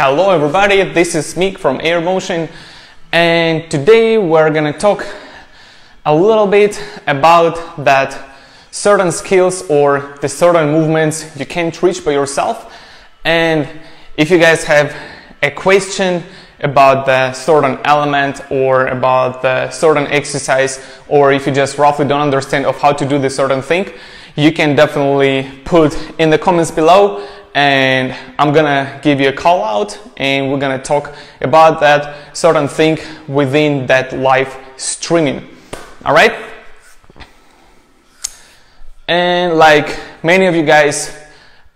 Hello everybody, this is Mik from Air Motion, and today we're gonna talk a little bit about that certain skills or the certain movements you can't reach by yourself. And if you guys have a question about the certain element or about the certain exercise, or if you just roughly don't understand of how to do the certain thing, you can definitely put in the comments below, and I'm gonna give you a call out and we're gonna talk about that certain thing within that live streaming. All right? And like many of you guys,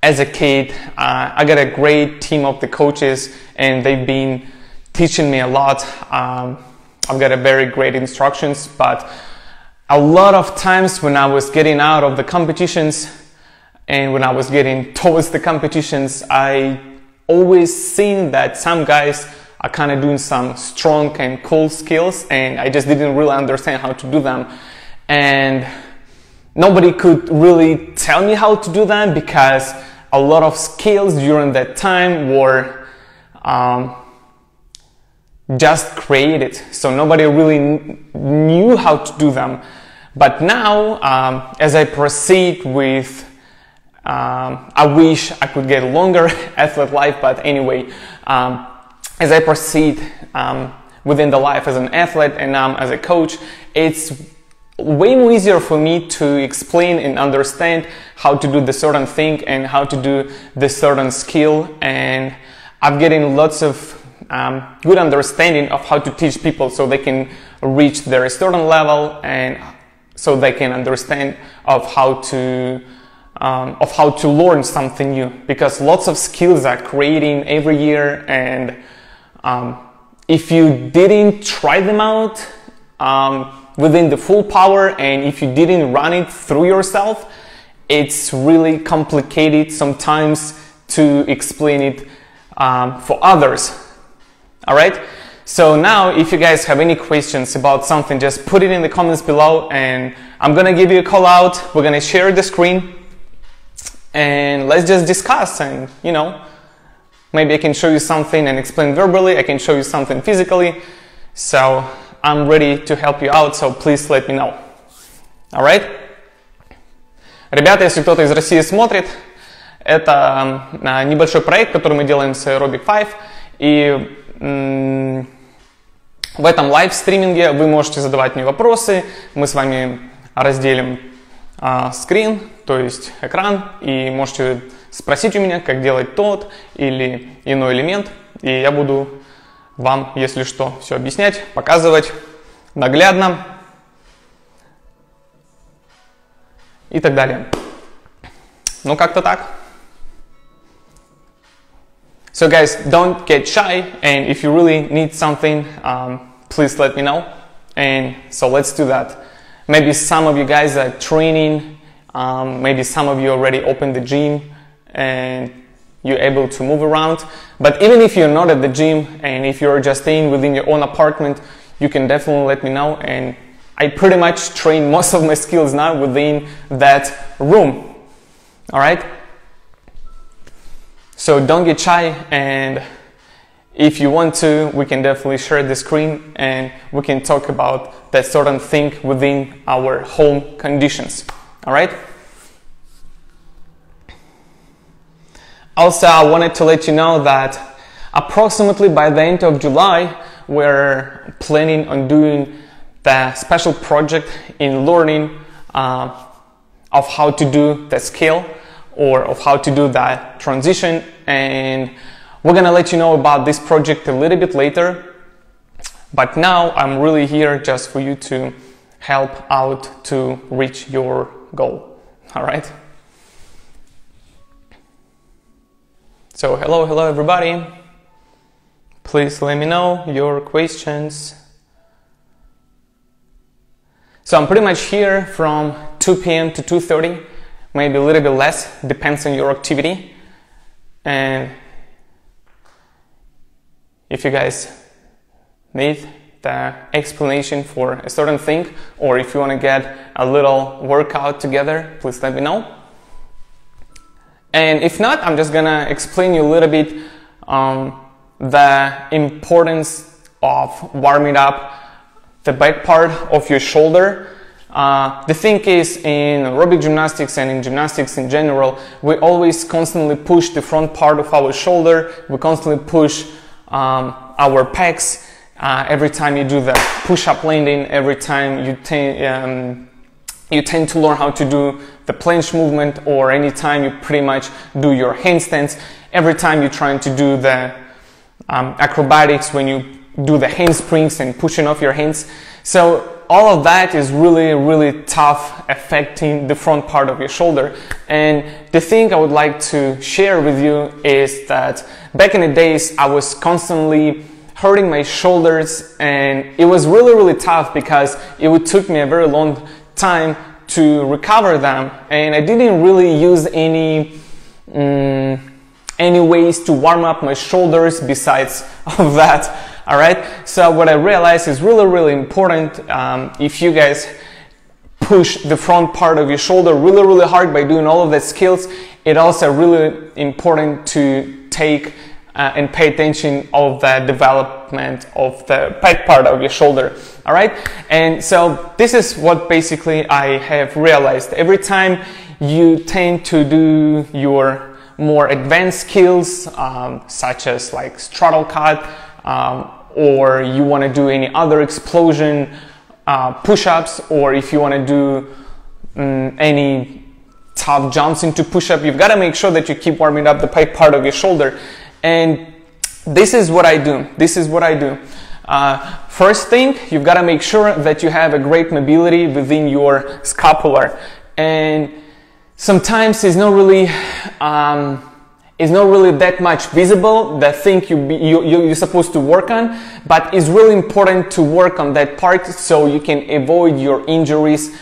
as a kid, I got a great team of the coaches and they've been teaching me a lot. I've got a very great instructions, but a lot of times when I was getting out of the competitions and when I was getting towards the competitions, I always seen that some guys are kind of doing some strong and cool skills and I just didn't really understand how to do them. And nobody could really tell me how to do them because a lot of skills during that time were just created. So nobody really knew how to do them. But now, as I proceed with I wish I could get a longer athlete life, but anyway, as I proceed within the life as an athlete and as a coach, it's way more easier for me to explain and understand how to do the certain thing and how to do the certain skill, and I'm getting lots of good understanding of how to teach people so they can reach their certain level and so they can understand of how to learn something new, because lots of skills are creating every year, and if you didn't try them out within the full power and if you didn't run it through yourself, it's really complicated sometimes to explain it for others. All right, so now if you guys have any questions about something, just put it in the comments below and I'm gonna give you a call out. We're gonna share the screen and let's just discuss, and maybe I can show you something and explain verbally, I can show you something physically, so I'm ready to help you out, so please let me know. Alright? Ребята, если кто-то из России смотрит, это небольшой проект, который мы делаем с Aerobic 5, и в этом лайв-стриминге вы можете задавать мне вопросы, мы с вами разделим скрин, то есть экран, и можете спросить у меня, как делать тот или иной элемент, и я буду вам, если что, все объяснять, показывать наглядно и так далее. Ну, как-то так. So guys, don't get shy, and if you really need something, please let me know, and so let's do that. Maybe some of you guys are training, maybe some of you already opened the gym and you're able to move around. But even if you're not at the gym and if you're just staying within your own apartment, you can definitely let me know. And I pretty much train most of my skills now within that room. All right? So don't get shy, and if you want to, we can definitely share the screen and we can talk about that certain thing within our home conditions. All right? Also, I wanted to let you know that approximately by the end of July, we're planning on doing the special project in learning of how to do the scale or of how to do that transition, and we're gonna let you know about this project a little bit later, but now I'm really here just for you to help out to reach your goal. All right? So hello everybody. Please let me know your questions. So I'm pretty much here from 2 p.m. to 2:30, maybe a little bit less, depends on your activity. And if you guys need the explanation for a certain thing, or if you want to get a little workout together, please let me know. And if not, I'm just gonna explain you a little bit the importance of warming up the back part of your shoulder. The thing is, in aerobic gymnastics and in gymnastics in general, we always constantly push the front part of our shoulder. We constantly push our pecs. Every time you do the push-up landing, every time you tend to learn how to do the planche movement, or anytime you pretty much do your handstands, every time you're trying to do the acrobatics, when you do the handsprings and pushing off your hands. So all of that is really tough, affecting the front part of your shoulder. And the thing I would like to share with you is that back in the days, I was constantly hurting my shoulders, and it was really tough because it would took me a very long time to recover them, and I didn't really use any ways to warm up my shoulders besides of that. All right, so what I realized is really important. If you guys push the front part of your shoulder really hard by doing all of the skills, it also really important to take and pay attention of the development of the back part of your shoulder. All right, and so this is what basically I have realized. Every time you tend to do your more advanced skills, such as like straddle cut, or you want to do any other explosion push-ups, or if you want to do any tough jumps into push-up, you've got to make sure that you keep warming up the back part of your shoulder. And this is what I do. First thing, you've got to make sure that you have a great mobility within your scapular. And sometimes it's not really that much visible, the thing you're supposed to work on, but it's really important to work on that part so you can avoid your injuries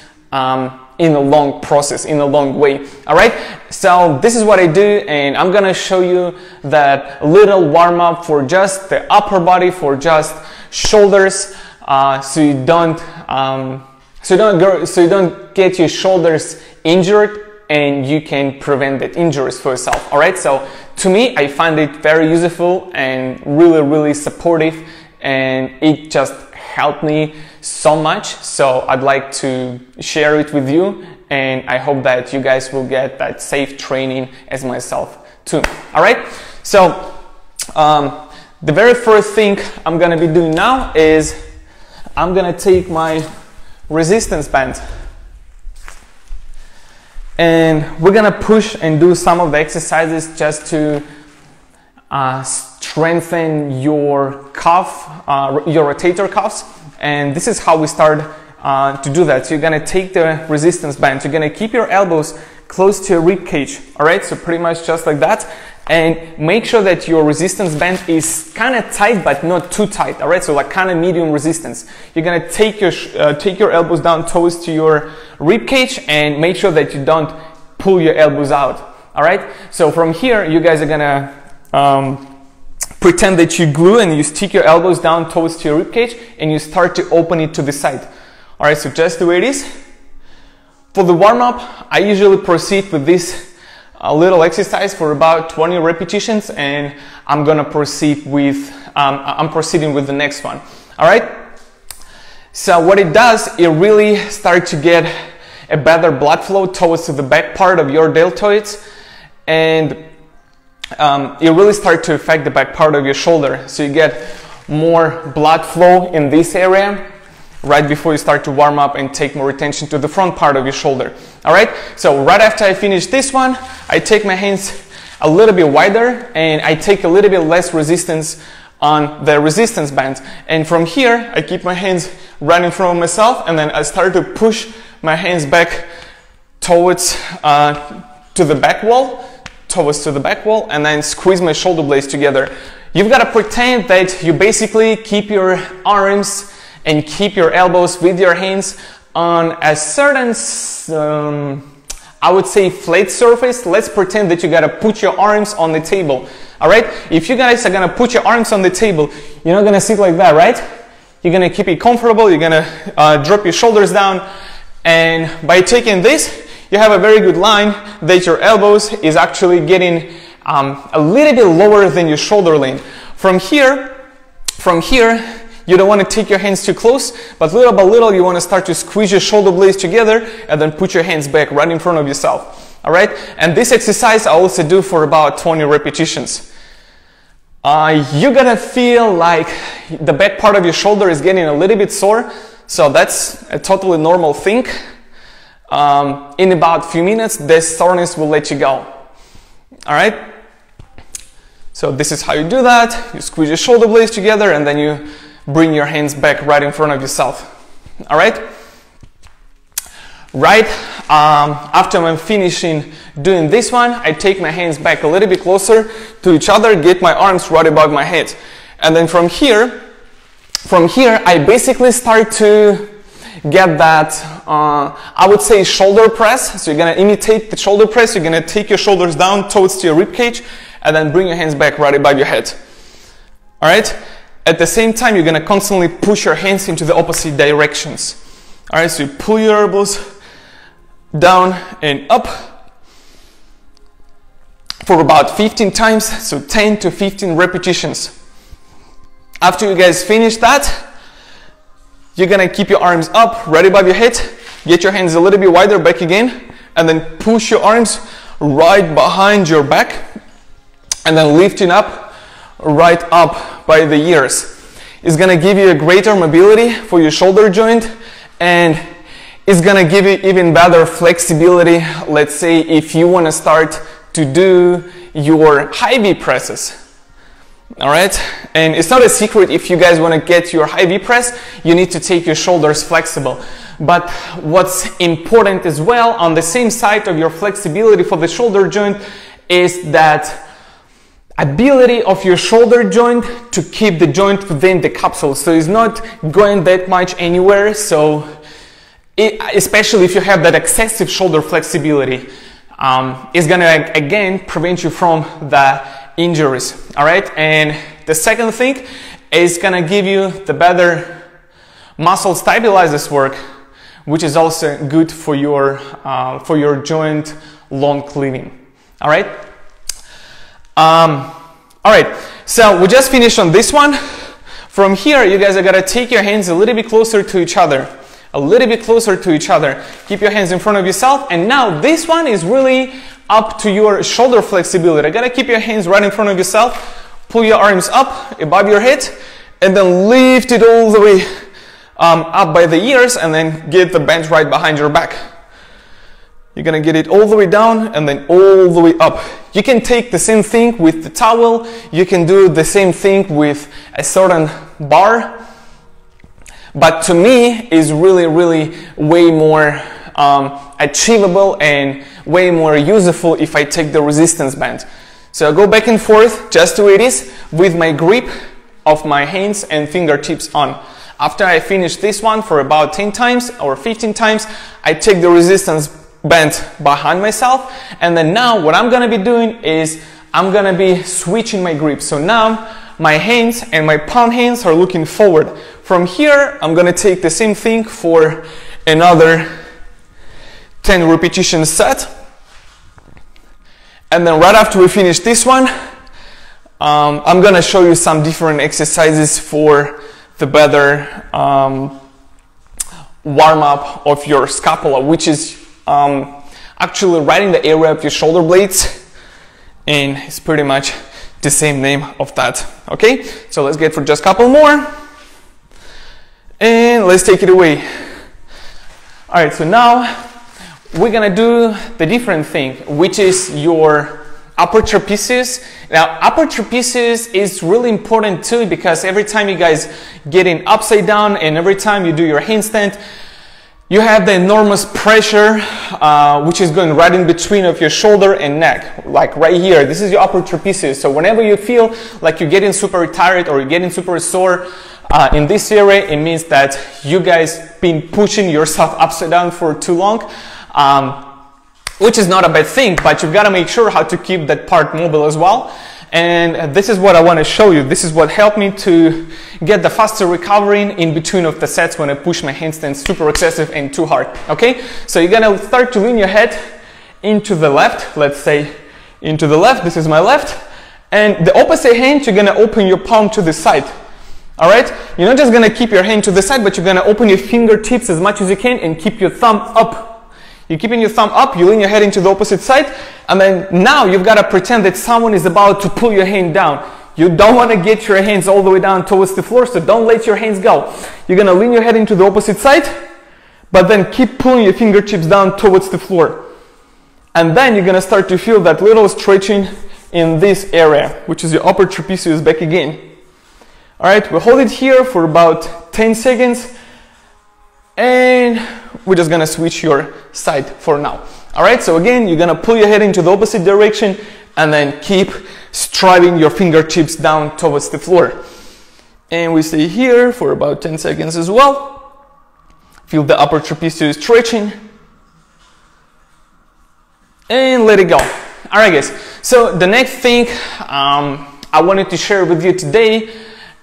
in a long process, in a long way. All right, so this is what I do, and I'm gonna show you that little warm-up for just the upper body, for just shoulders, so you don't get your shoulders injured, and you can prevent that injuries for yourself. All right, so to me, I find it very useful and really supportive, and it just helped me so much. So I'd like to share it with you, and I hope that you guys will get that safe training as myself too. All right, so the very first thing I'm gonna be doing now is I'm gonna take my resistance band, and we're gonna push and do some of the exercises just to strengthen your cuff, your rotator cuffs. And this is how we start to do that. So you're gonna take the resistance band, you're gonna keep your elbows close to your rib cage. All right, so pretty much just like that. And make sure that your resistance band is kind of tight, but not too tight. All right, so like kind of medium resistance. You're gonna take your elbows down towards to your rib cage, and make sure that you don't pull your elbows out. All right, so from here, you guys are gonna pretend that you glue, and you stick your elbows down towards to your rib cage, and you start to open it to the side. All right, so just the way it is. For the warm up, I usually proceed with this little exercise for about 20 repetitions, and I'm gonna proceed with I'm proceeding with the next one. All right, so what it does, it really starts to get a better blood flow towards the back part of your deltoids, and it really starts to affect the back part of your shoulder. So you get more blood flow in this area right before you start to warm up and take more attention to the front part of your shoulder. All right, so right after I finish this one, I take my hands a little bit wider, and I take a little bit less resistance on the resistance band. And from here, I keep my hands right in front of myself, and then I start to push my hands back towards to the back wall, and then squeeze my shoulder blades together. You've got to pretend that you basically keep your arms and keep your elbows with your hands on a certain, I would say, flat surface. Let's pretend that you gotta put your arms on the table. All right, if you guys are gonna put your arms on the table, you're not gonna sit like that, right? You're gonna keep it comfortable, you're gonna drop your shoulders down, and by taking this, you have a very good line that your elbows is actually getting a little bit lower than your shoulder lane. From here, you don't want to take your hands too close, but little by little, you want to start to squeeze your shoulder blades together and then put your hands back right in front of yourself. All right? And this exercise I also do for about 20 repetitions. You're gonna feel like the back part of your shoulder is getting a little bit sore, so that's a totally normal thing. In about a few minutes, this soreness will let you go. All right? So this is how you do that. You squeeze your shoulder blades together and then you bring your hands back right in front of yourself. All right? Right after I'm finishing doing this one, I take my hands back a little bit closer to each other, get my arms right above my head. And then from here, I basically start to get that, I would say, shoulder press. So you're going to imitate the shoulder press. You're going to take your shoulders down towards your rib cage and then bring your hands back right above your head. All right? At the same time, you're going to constantly push your hands into the opposite directions. All right? So you pull your elbows down and up for about 15 times. So 10 to 15 repetitions. After you guys finish that, you're going to keep your arms up right above your head. Get your hands a little bit wider back again. And then push your arms right behind your back. And then lifting up, right up by the ears. It's going to give you a greater mobility for your shoulder joint. And it's going to give you even better flexibility. Let's say if you want to start to do your high V presses. All right, and it's not a secret, if you guys want to get your high V press, you need to take your shoulders flexible. But what's important as well, on the same side of your flexibility for the shoulder joint, is that ability of your shoulder joint to keep the joint within the capsule. So it's not going that much anywhere. So especially if you have that excessive shoulder flexibility, it's going to again prevent you from the injuries. All right, and the second thing is going to give you the better muscle stabilizers work, which is also good for your joint long cleaning. All right. All right. So we just finished on this one. From here, you guys are gonna take your hands a little bit closer to each other. A little bit closer to each other. Keep your hands in front of yourself. And now this one is really up to your shoulder flexibility. You gotta keep your hands right in front of yourself. Pull your arms up above your head, and then lift it all the way up by the ears, and then get the bench right behind your back. You're gonna get it all the way down and then all the way up. You can take the same thing with the towel. You can do the same thing with a certain bar. But to me, is really, really way more achievable and way more useful if I take the resistance band. So I go back and forth just the way it is with my grip of my hands and fingertips on. After I finish this one for about 10 times or 15 times, I take the resistance band behind myself, and then now what I'm gonna be doing is I'm gonna be switching my grip. So now my hands and my palm hands are looking forward. From here, I'm gonna take the same thing for another 10 repetition set. And then right after we finish this one, I'm gonna show you some different exercises for the better warm-up of your scapula, which is actually right in the area of your shoulder blades, and it's pretty much the same name of that. Okay, so let's get for just a couple more, and let's take it away. All right, so now we're gonna do the different thing, which is your upper trapezius. Now, upper trapezius is really important too, because every time you guys get in upside down and every time you do your handstand, you have the enormous pressure, which is going right in between of your shoulder and neck, like right here. This is your upper trapezius. So whenever you feel like you're getting super tired or you're getting super sore in this area, it means that you guys been pushing yourself upside down for too long, which is not a bad thing, but you've got to make sure how to keep that part mobile as well. And this is what I want to show you. This is what helped me to get the faster recovery in between of the sets when I push my handstand super excessive and too hard. Okay, so you're gonna start to lean your head into the left. Let's say into the left. This is my left, And the opposite hand, you're gonna open your palm to the side. All right? You're not just gonna keep your hand to the side, but you're gonna open your fingertips as much as you can and keep your thumb up. You're keeping your thumb up, you lean your head into the opposite side, and then now you've gotta pretend that someone is about to pull your hand down. You don't wanna get your hands all the way down towards the floor, so don't let your hands go. You're gonna lean your head into the opposite side, but then keep pulling your fingertips down towards the floor. And then you're gonna start to feel that little stretching in this area, which is your upper trapezius back again. All right, we'll hold it here for about 10 seconds, and we're just gonna switch your side for now. All right, so again, you're gonna pull your head into the opposite direction and then keep striving your fingertips down towards the floor. And we stay here for about 10 seconds as well. Feel the upper trapezius stretching. And let it go. All right, guys. So the next thing I wanted to share with you today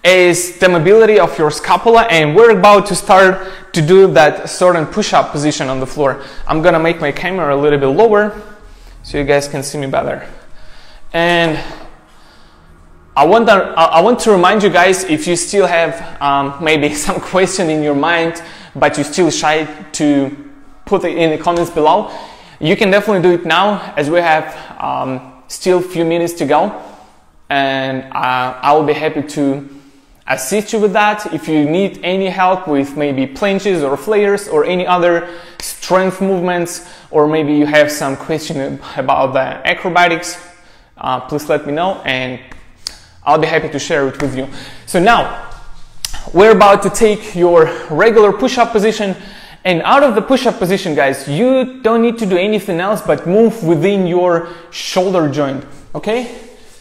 is the mobility of your scapula, and we're about to start to do that certain push-up position on the floor. I'm gonna make my camera a little bit lower so you guys can see me better. And I want to remind you guys, if you still have maybe some question in your mind, but you're still shy to put it in the comments below, you can definitely do it now, as we have still a few minutes to go, and I will be happy to assist you with that. If you need any help with maybe planches or flares or any other strength movements, or maybe you have some question about the acrobatics, please let me know and I'll be happy to share it with you. So now we're about to take your regular push-up position, and out of the push-up position, guys, you don't need to do anything else but move within your shoulder joint. Okay,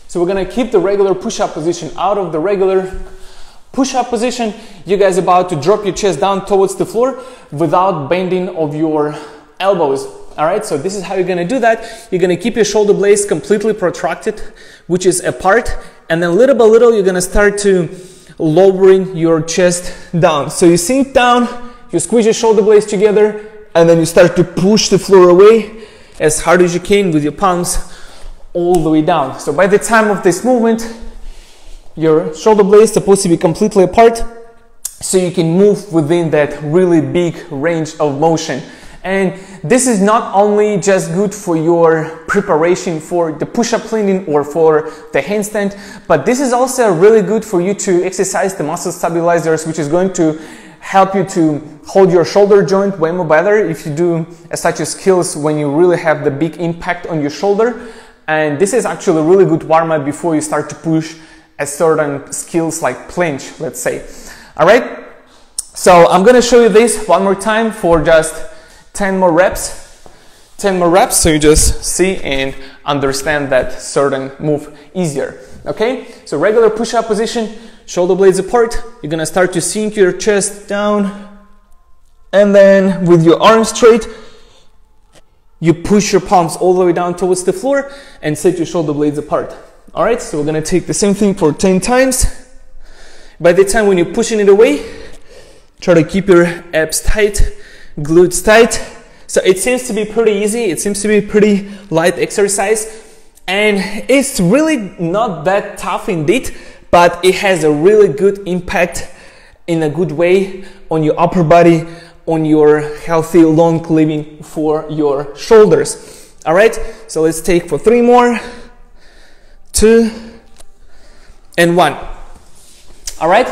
so we're gonna keep the regular push-up position. Out of the regular push-up position, you guys are about to drop your chest down towards the floor without bending of your elbows. All right, so this is how you're gonna do that. You're gonna keep your shoulder blades completely protracted, which is apart, and then little by little you're gonna start to lowering your chest down. So you sink down, you squeeze your shoulder blades together, and then you start to push the floor away as hard as you can with your palms all the way down. So by the time of this movement, your shoulder blades are supposed to be completely apart, so you can move within that really big range of motion. And this is not only just good for your preparation for the push-up cleaning or for the handstand, but this is also really good for you to exercise the muscle stabilizers, which is going to help you to hold your shoulder joint way more better if you do such skills when you really have the big impact on your shoulder. And this is actually a really good warm-up before you start to push a certain skills like planche, let's say. All right, so I'm gonna show you this one more time for just 10 more reps, so you just see and understand that certain move easier. Okay, so regular push-up position, shoulder blades apart. You're gonna start to sink your chest down, and then with your arms straight, you push your palms all the way down towards the floor and set your shoulder blades apart. All right, so we're gonna take the same thing for 10 times. By the time when you're pushing it away, try to keep your abs tight, glutes tight. So it seems to be pretty easy. It seems to be pretty light exercise, and it's really not that tough indeed, but it has a really good impact in a good way on your upper body, on your healthy long living for your shoulders. All right, so let's take for 3 more, 2 and 1. All right,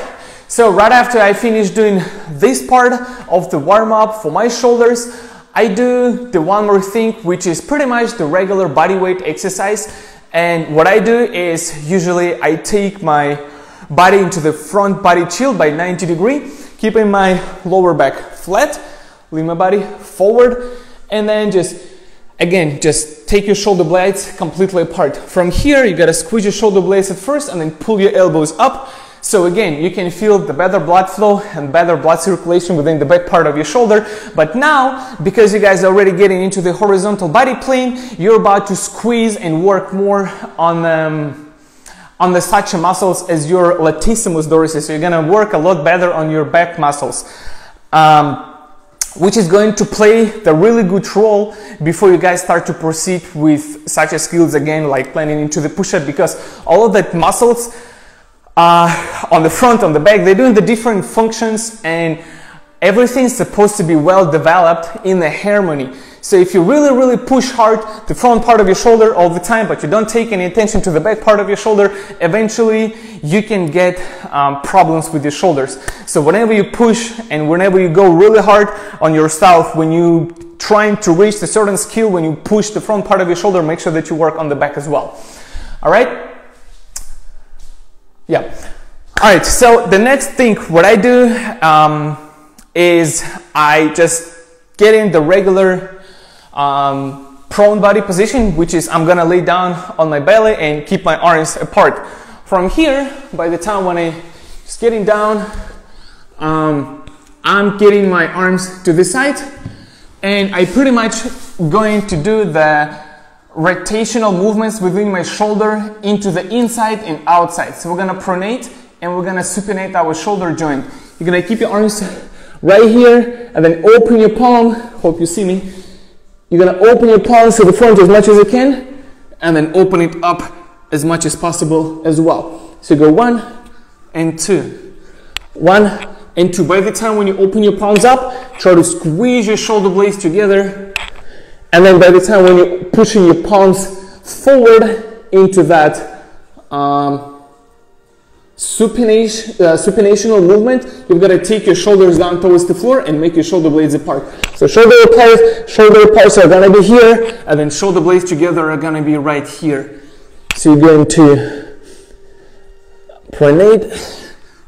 so right after I finish doing this part of the warm-up for my shoulders, I do the one more thing, which is pretty much the regular body weight exercise. And what I do is usually I take my body into the front body tilt by 90 degrees, keeping my lower back flat, lean my body forward, and then just take your shoulder blades completely apart. From here, you gotta squeeze your shoulder blades at first and then pull your elbows up. So again, you can feel the better blood flow and better blood circulation within the back part of your shoulder. But now, because you guys are already getting into the horizontal body plane, you're about to squeeze and work more on the such muscles as your latissimus dorsi. So you're gonna work a lot better on your back muscles. which is going to play the really good role before you guys start to proceed with such a skills again, like planning into the push-up, because all of that muscles on the front, on the back, they're doing the different functions, and everything's supposed to be well developed in the harmony. So if you really push hard the front part of your shoulder all the time, but you don't take any attention to the back part of your shoulder, eventually you can get problems with your shoulders. So whenever you push and whenever you go really hard on yourself, when you trying to reach a certain skill, when you push the front part of your shoulder, make sure that you work on the back as well. All right? Yeah. All right. So the next thing, what I do is I just get in the regular prone body position, which is I'm gonna lay down on my belly and keep my arms apart. From here, by the time when I just getting down, I'm getting my arms to the side, and I pretty much going to do the rotational movements within my shoulder into the inside and outside. So we're gonna pronate and we're gonna supinate our shoulder joint. You're gonna keep your arms right here and then open your palm. Hope you see me. You're going to open your palms to the front as much as you can, and then open it up as much as possible as well. So go 1 and 2. 1 and 2. By the time when you open your palms up, try to squeeze your shoulder blades together. And then by the time when you're pushing your palms forward into that supinational movement, you've got to take your shoulders down towards the floor and make your shoulder blades apart. So shoulder parts are going to be here, and then shoulder blades together are going to be right here. So you're going to pronate,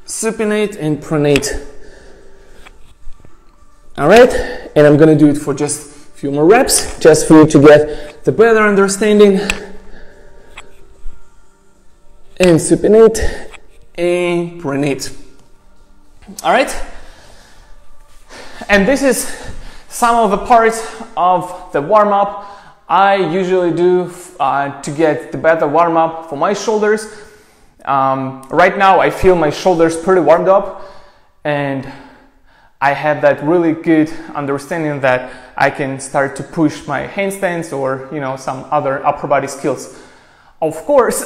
supinate, and pronate. All right, and I'm going to do it for just a few more reps, just for you to get the better understanding. And supinate. And pronate. All right, and this is some of the parts of the warm-up I usually do to get the better warm-up for my shoulders. Right now I feel my shoulders pretty warmed up, and I have that really good understanding that I can start to push my handstands or some other upper body skills. Of course,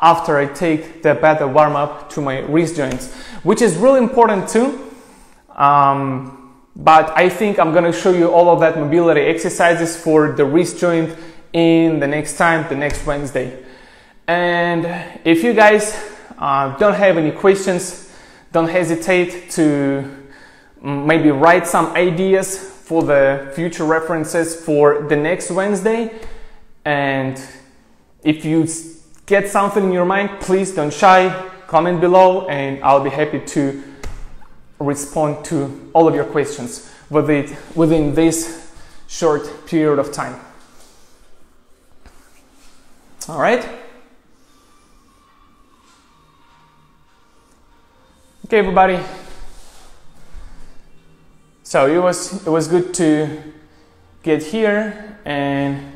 after I take the better warm-up to my wrist joints, which is really important too. But I think I'm gonna show you all of that mobility exercises for the wrist joint in the next Wednesday. And if you guys don't have any questions, don't hesitate to maybe write some ideas for the future references for the next Wednesday. And if you get something in your mind, please don't shy, comment below, and I'll be happy to respond to all of your questions within this short period of time. All right. Okay, everybody. So it was good to get here and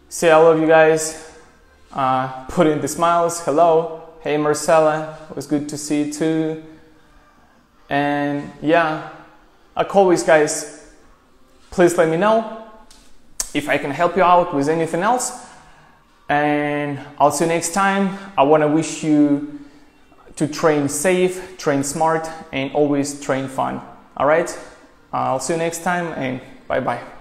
see all of you guys. Put in the smiles. Hello. Hey Marcella, it was good to see you too. And yeah, like always guys, please let me know if I can help you out with anything else. And I'll see you next time. I want to wish you to train safe, train smart, and always train fun. All right? I'll see you next time, and bye-bye.